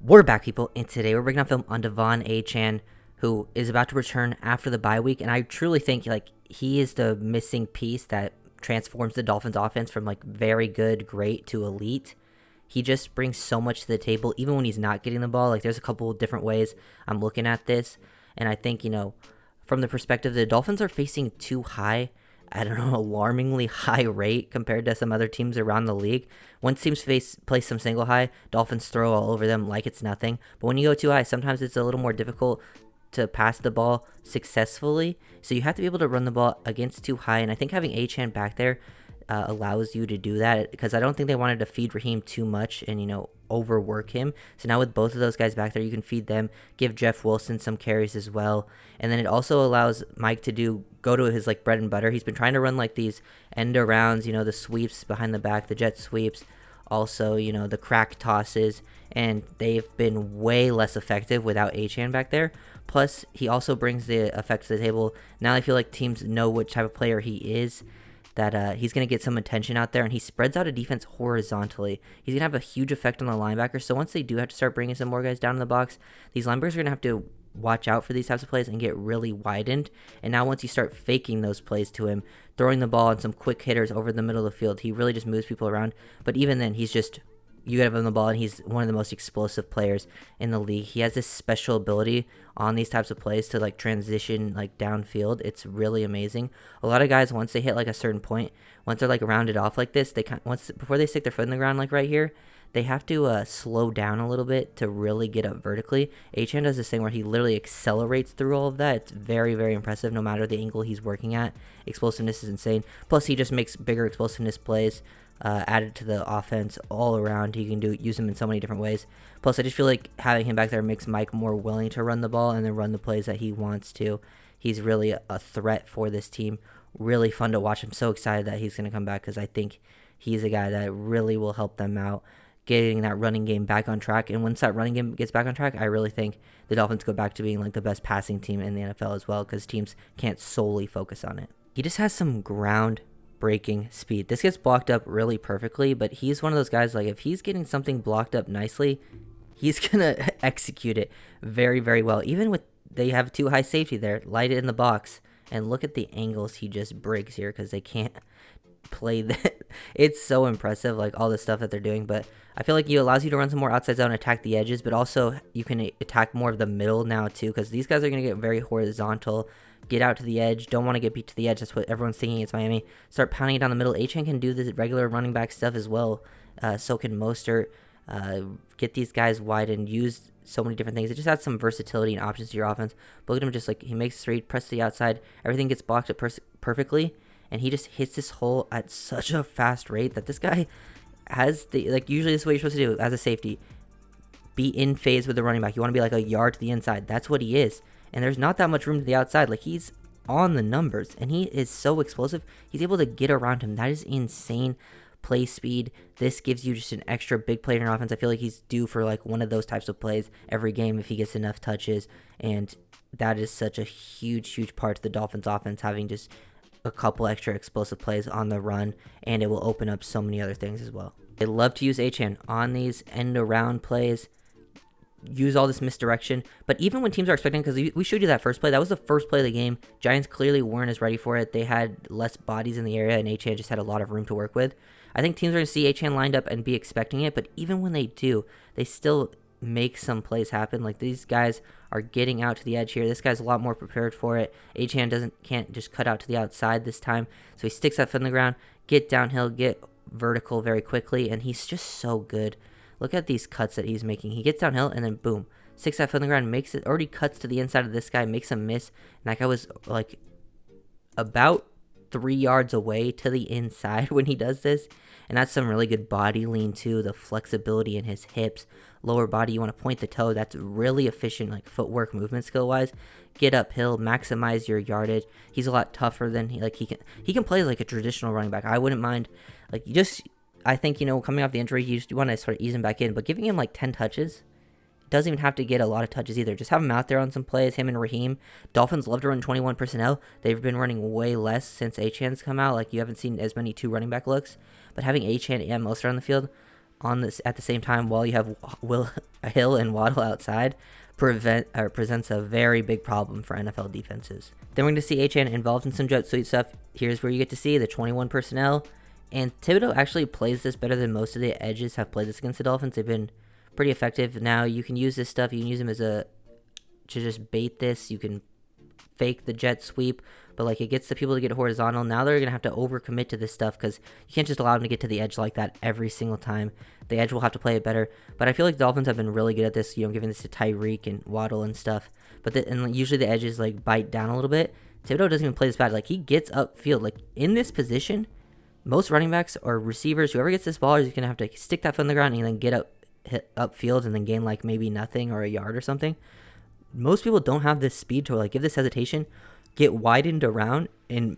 We're back, people, and today we're breaking down film on Devon Achane, who is about to return after the bye week, and I truly think he is the missing piece that transforms the Dolphins offense from very good, great to elite. He just brings so much to the table, even when he's not getting the ball. There's a couple of different ways I'm looking at this, and I think, from the perspective, the Dolphins are facing too high, I don't know, alarmingly high rate compared to some other teams around the league. Once teams play some single high, Dolphins throw all over them like it's nothing. But when you go too high, sometimes it's a little more difficult to pass the ball successfully. So you have to be able to run the ball against too high. And I think having Achane back there allows you to do that, because I don't think they wanted to feed Raheem too much and, overwork him. So now with both of those guys back there, you can feed them, give Jeff Wilson some carries as well. And then it also allows Mike to go to his bread and butter. He's been trying to run these end arounds, the sweeps behind the back, the jet sweeps, also, the crack tosses, and they've been way less effective without Achane back there. Plus, he also brings the effects to the table. Now I feel like teams know what type of player he is, that he's going to get some attention out there, and he spreads out a defense horizontally. He's going to have a huge effect on the linebackers, so once they do have to start bringing some more guys down in the box, these linebackers are going to have to watch out for these types of plays and get really widened. And now once you start faking those plays to him, throwing the ball and some quick hitters over the middle of the field, he really just moves people around. But even then, you give him the ball, and he's one of the most explosive players in the league. He has this special ability on these types of plays to transition downfield. It's really amazing. A lot of guys, once they hit a certain point, once they're rounded off like this, before they stick their foot in the ground right here, they have to slow down a little bit to really get up vertically. Achane does this thing where he literally accelerates through all of that. It's very, very impressive no matter the angle he's working at. Explosiveness is insane. Plus, he just makes bigger explosiveness plays added to the offense all around. He can use him in so many different ways. Plus, I just feel like having him back there makes Mike more willing to run the ball and then run the plays that he wants to. He's really a threat for this team. Really fun to watch. I'm so excited that he's going to come back, because I think he's a guy that really will help them out getting that running game back on track. And once that running game gets back on track, I really think the Dolphins go back to being the best passing team in the NFL as well, because teams can't solely focus on it. He just has some ground breaking speed. This gets blocked up really perfectly, but he's one of those guys, if he's getting something blocked up nicely, he's gonna execute it very, very well. Even with, they have too high safety there, light it in the box, and look at the angles he just breaks here, because they can't play that. It's so impressive, all the stuff that they're doing. But I feel like it allows you to run some more outside zone, attack the edges, but also you can attack more of the middle now too, because these guys are going to get very horizontal, get out to the edge, don't want to get beat to the edge. That's what everyone's thinking against Miami. Start pounding it down the middle. Achane can do the regular running back stuff as well. So can Mostert. Get these guys wide and use so many different things. It just adds some versatility and options to your offense. But look at him, just he makes a read, press to the outside, everything gets blocked up perfectly, and he just hits this hole at such a fast rate that this guy has the, usually this is what you're supposed to do as a safety. Be in phase with the running back. You want to be a yard to the inside. That's what he is. And there's not that much room to the outside. He's on the numbers, and he is so explosive. He's able to get around him. That is insane play speed. This gives you just an extra big player in your offense. I feel like he's due for one of those types of plays every game if he gets enough touches. And that is such a huge, huge part to the Dolphins offense, having just a couple extra explosive plays on the run, and it will open up so many other things as well. They love to use Achane on these end around plays, use all this misdirection. But even when teams are expecting, because we showed you that first play, that was the first play of the game. Giants clearly weren't as ready for it. They had less bodies in the area, and Achane just had a lot of room to work with. I think teams are going to see Achane lined up and be expecting it, but even when they do, they still make some plays happen. These guys are getting out to the edge here. This guy's a lot more prepared for it. Achane can't just cut out to the outside this time, so he sticks that foot in the ground, get downhill, get vertical very quickly, and he's just so good. Look at these cuts that he's making. He gets downhill and then boom, sticks that foot in the ground, makes it, already cuts to the inside of this guy, makes him miss, and that guy was about 3 yards away to the inside when he does this. And that's some really good body lean too, the flexibility in his hips, lower body. You want to point the toe. That's really efficient, footwork, movement skill wise. Get uphill, maximize your yardage. He's a lot tougher than he can play a traditional running back. I wouldn't mind I think coming off the injury, you want to sort of ease him back in, but giving him 10 touches. Doesn't even have to get a lot of touches either. Just have him out there on some plays, him and Raheem. Dolphins love to run 21 personnel. They've been running way less since Achane's come out. You haven't seen as many 2 running back looks. But having Achane and Mostert on the field, on this at the same time while you have Will Hill and Waddle outside presents a very big problem for NFL defenses. Then we're going to see Achane involved in some jet sweep stuff. Here's where you get to see the 21 personnel. And Thibodeau actually plays this better than most of the edges have played this against the Dolphins. They've been pretty effective. Now you can use this stuff. You can use them to just bait this. You can fake the jet sweep, but like it gets the people to get horizontal. Now they're going to have to overcommit to this stuff because you can't just allow them to get to the edge like that every single time. The edge will have to play it better. But I feel like the Dolphins have been really good at this, giving this to Tyreek and Waddle and stuff. But and usually the edges like bite down a little bit. Thibodeau doesn't even play this bad. Like he gets upfield. Like in this position, most running backs or receivers, whoever gets this ball is going to have to stick that foot on the ground and then get hit upfield and then gain like maybe nothing or a yard or something. Most people don't have this speed to like give this hesitation, get widened around, and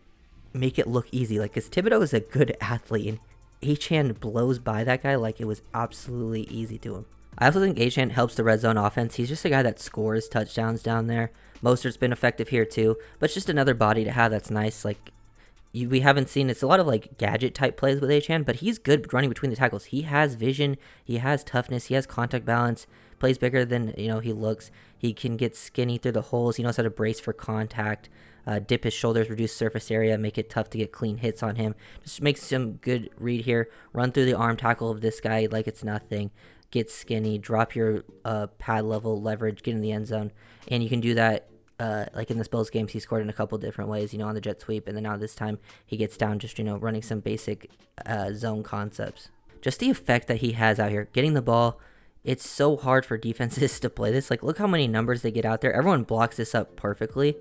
make it look easy. Like, because Thibodeau is a good athlete, and Achane blows by that guy like it was absolutely easy to him. I also think Achane helps the red zone offense. He's just a guy that scores touchdowns down there. Mostert's been effective here too, but it's just another body to have that's nice. Like, we haven't seen, it's a lot of like gadget type plays with Achane, but he's good running between the tackles. He has vision, he has toughness, he has contact balance, plays bigger than he looks. He can get skinny through the holes. He knows how to brace for contact, dip his shoulders, reduce surface area, make it tough to get clean hits on him. Just makes some good read here. Run through the arm tackle of this guy like it's nothing. Get skinny, drop your pad level leverage, get in the end zone, and you can do that. Like in the Bills games, he scored in a couple different ways, on the jet sweep, and then now this time he gets down just, running some basic zone concepts. Just the effect that he has out here, getting the ball. It's so hard for defenses to play this. Like, look how many numbers they get out there. Everyone blocks this up perfectly,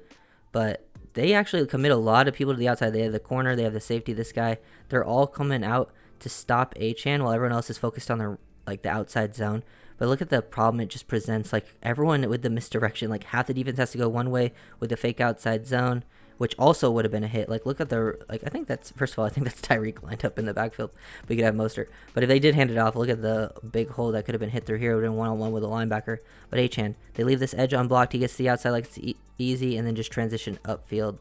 but they actually commit a lot of people to the outside. They have the corner, they have the safety, this guy. They're all coming out to stop Achane while everyone else is focused on the outside zone. But look at the problem it just presents. Like, everyone with the misdirection, like half the defense has to go one way with the fake outside zone, which also would have been a hit. Like, look at I think that's Tyreek lined up in the backfield. We could have Mostert. But if they did hand it off, look at the big hole that could have been hit through here. It would have been one-on-one with a linebacker. But Achane, they leave this edge unblocked. He gets to the outside like it's easy, and then just transition upfield.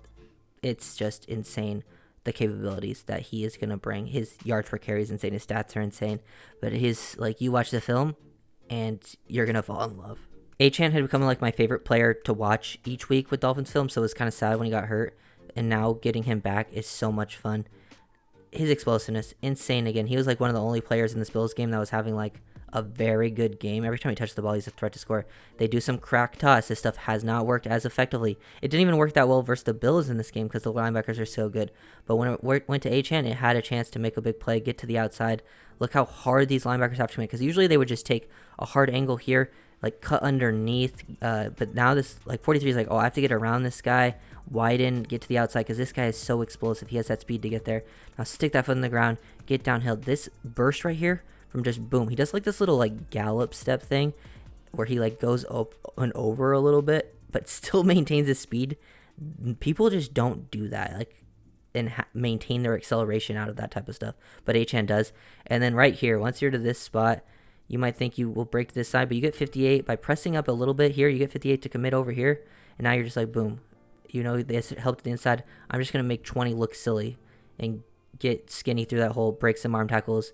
It's just insane, the capabilities that he is going to bring. His yards per carry is insane. His stats are insane. But you watch the film, and you're going to fall in love. Achane had become like my favorite player to watch each week with Dolphins film, so it was kind of sad when he got hurt, and now getting him back is so much fun. His explosiveness, insane again. He was like one of the only players in this Bills game that was having like a very good game. Every time he touched the ball, he's a threat to score. They do some crack toss. This stuff has not worked as effectively. It didn't even work that well versus the Bills in this game because the linebackers are so good. But when it went to Achane, it had a chance to make a big play, get to the outside. Look how hard these linebackers have to make, because usually they would just take a hard angle here, like cut underneath, but now this 43 is like, oh, I have to get around this guy, widen, get to the outside, because this guy is so explosive. He has that speed to get there. Now stick that foot in the ground, get downhill. This burst right here from just boom, he does like this little like gallop step thing where he like goes up and over a little bit but still maintains his speed. People just don't do that, like, and maintain their acceleration out of that type of stuff, but Achane does. And then right here, once you're to this spot, you might think you will break to this side, but you get 58 by pressing up a little bit here. You get 58 to commit over here, and now you're just like, boom. This helped to the inside. I'm just going to make 20 look silly and get skinny through that hole, break some arm tackles.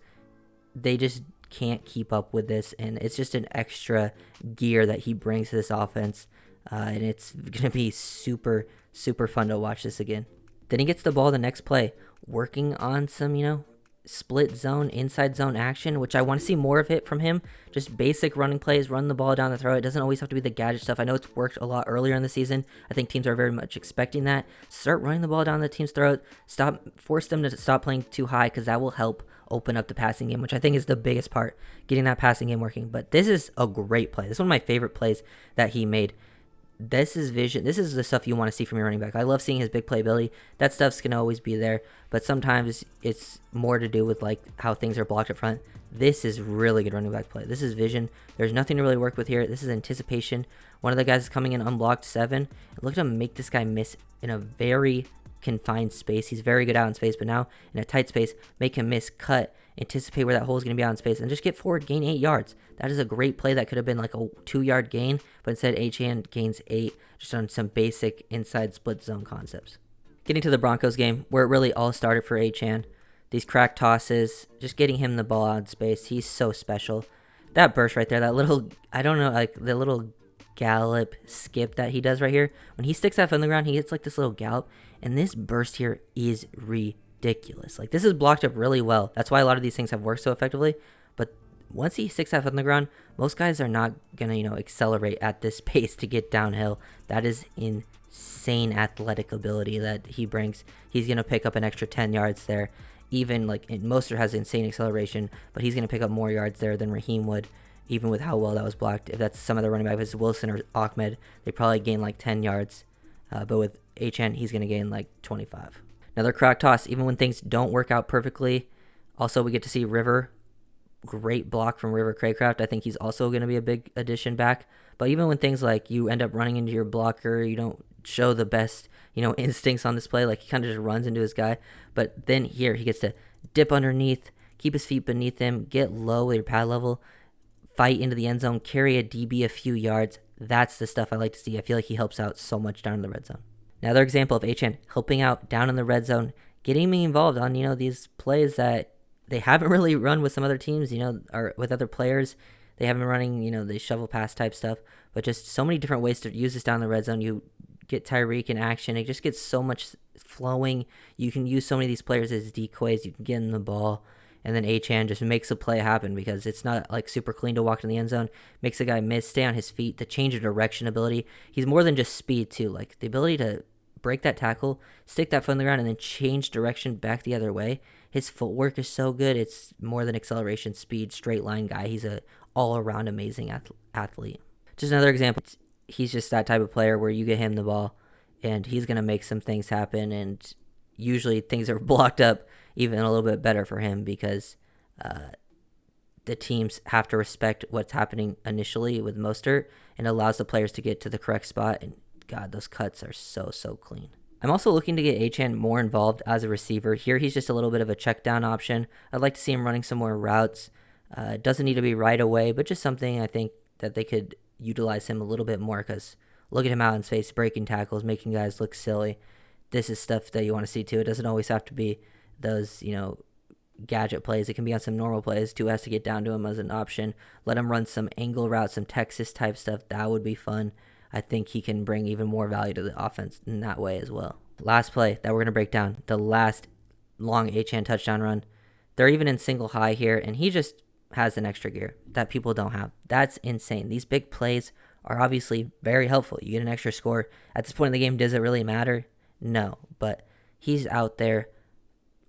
They just can't keep up with this, and it's just an extra gear that he brings to this offense, and it's going to be super, super fun to watch this again. Then he gets the ball the next play, working on some, split zone, inside zone action, which I want to see more of it from him. Just basic running plays, run the ball down the throat. It doesn't always have to be the gadget stuff. I know it's worked a lot earlier in the season. I think teams are very much expecting that. Start running the ball down the team's throat. Force them to stop playing too high, because that will help open up the passing game, which I think is the biggest part, getting that passing game working. But this is a great play. This is one of my favorite plays that he made. This is vision. This is the stuff you want to see from your running back. I love seeing his big playability. That stuff's going to always be there, but sometimes it's more to do with like how things are blocked up front. This is really good running back play. This is vision. There's nothing to really work with here. This is anticipation. One of the guys is coming in unblocked 7. Look at him make this guy miss in a very confined space. He's very good out in space, but now in a tight space, make him miss, cut, anticipate where that hole is going to be out in space, and just get forward, gain 8 yards. That is a great play. That could have been like a 2-yard gain, but instead Achane gains 8 just on some basic inside split zone concepts. Getting to the Broncos game, where it really all started for Achane. These crack tosses, just getting him the ball out in space. He's so special. That burst right there, that little, I don't know, like the little gallop skip that he does right here. When he sticks that foot on the ground, he gets like this little gallop. And this burst here is ridiculous. Like this is blocked up really well. That's why a lot of these things have worked so effectively. But once he sticks that foot on the ground, most guys are not going to, accelerate at this pace to get downhill. That is insane athletic ability that he brings. He's going to pick up an extra 10 yards there. Even like Mostert has insane acceleration, but he's going to pick up more yards there than Raheem would, even with how well that was blocked. If that's some other running back, if it's Wilson or Ahmed, they probably gain like 10 yards. But with Achane, he's going to gain like 25. Another crack toss, even when things don't work out perfectly. Also, we get to see River. Great block from River Craycraft. I think he's also going to be a big addition back. But even when things like you end up running into your blocker, you don't show the best, instincts on this play. Like he kind of just runs into his guy. But then here he gets to dip underneath, keep his feet beneath him, get low with your pad level, fight into the end zone, carry a DB a few yards. That's the stuff I like to see. I feel like he helps out so much down in the red zone. Another example of Achane helping out down in the red zone, getting me involved on, these plays that they haven't really run with some other teams, or with other players. They haven't been running, the shovel pass type stuff, but just so many different ways to use this down in the red zone. You get Tyreek in action. It just gets so much flowing. You can use so many of these players as decoys. You can get in the ball, and then Achane just makes a play happen because it's not like super clean to walk in the end zone. Makes a guy miss, stay on his feet, the change of direction ability. He's more than just speed too. Like the ability to break that tackle, stick that foot on the ground, and then change direction back the other way. His footwork is so good. It's more than acceleration, speed, straight line guy. He's a all-around amazing athlete. Just another example. He's just that type of player where you get him the ball, and he's going to make some things happen, and usually things are blocked up even a little bit better for him because the teams have to respect what's happening initially with Mostert and allows the players to get to the correct spot, and God, those cuts are so clean. I'm also looking to get Achane more involved as a receiver. Here he's just a little bit of a check down option. I'd like to see him running some more routes. It doesn't need to be right away, but just something I think that they could utilize him a little bit more because look at him out in space, breaking tackles, making guys look silly. This is stuff that you want to see too. It doesn't always have to be those, gadget plays. It can be on some normal plays. Tua has to get down to him as an option. Let him run some angle routes, some Texas type stuff. That would be fun. I think he can bring even more value to the offense in that way as well. Last play that we're going to break down, the last long Achane touchdown run. They're even in single high here, and he just has an extra gear that people don't have. That's insane. These big plays are obviously very helpful. You get an extra score. At this point in the game, does it really matter? No, but he's out there.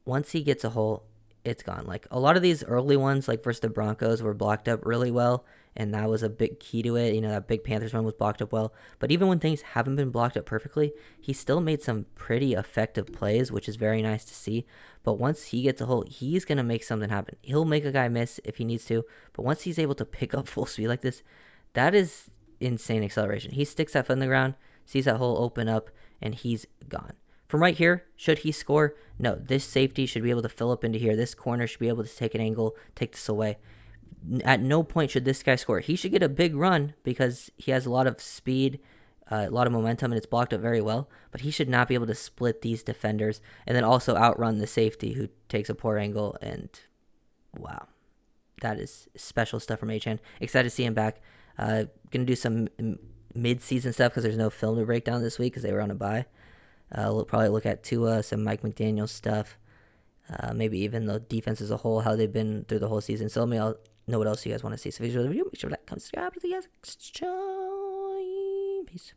Once he gets a hole, it's gone. Like a lot of these early ones, like versus the Broncos, were blocked up really well, and that was a big key to it. That big Panthers one was blocked up well. But even when things haven't been blocked up perfectly, he still made some pretty effective plays, which is very nice to see. But once he gets a hole, he's going to make something happen. He'll make a guy miss if he needs to, but once he's able to pick up full speed like this, that is insane acceleration. He sticks that foot in the ground, sees that hole open up, and he's gone. From right here, should he score? No, this safety should be able to fill up into here. This corner should be able to take an angle, take this away. At no point should this guy score. He should get a big run because he has a lot of speed, a lot of momentum, and it's blocked up very well. But he should not be able to split these defenders and then also outrun the safety who takes a poor angle. And wow, that is special stuff from Achane. Excited to see him back. Gonna do some mid-season stuff because there's no film to break down this week because they were on a bye. We'll probably look at Tua, some Mike McDaniel stuff, maybe even the defense as a whole, how they've been through the whole season. So let me know what else you guys want to see. So if you enjoyed the video, make sure to like, comment, subscribe to the guys. Peace.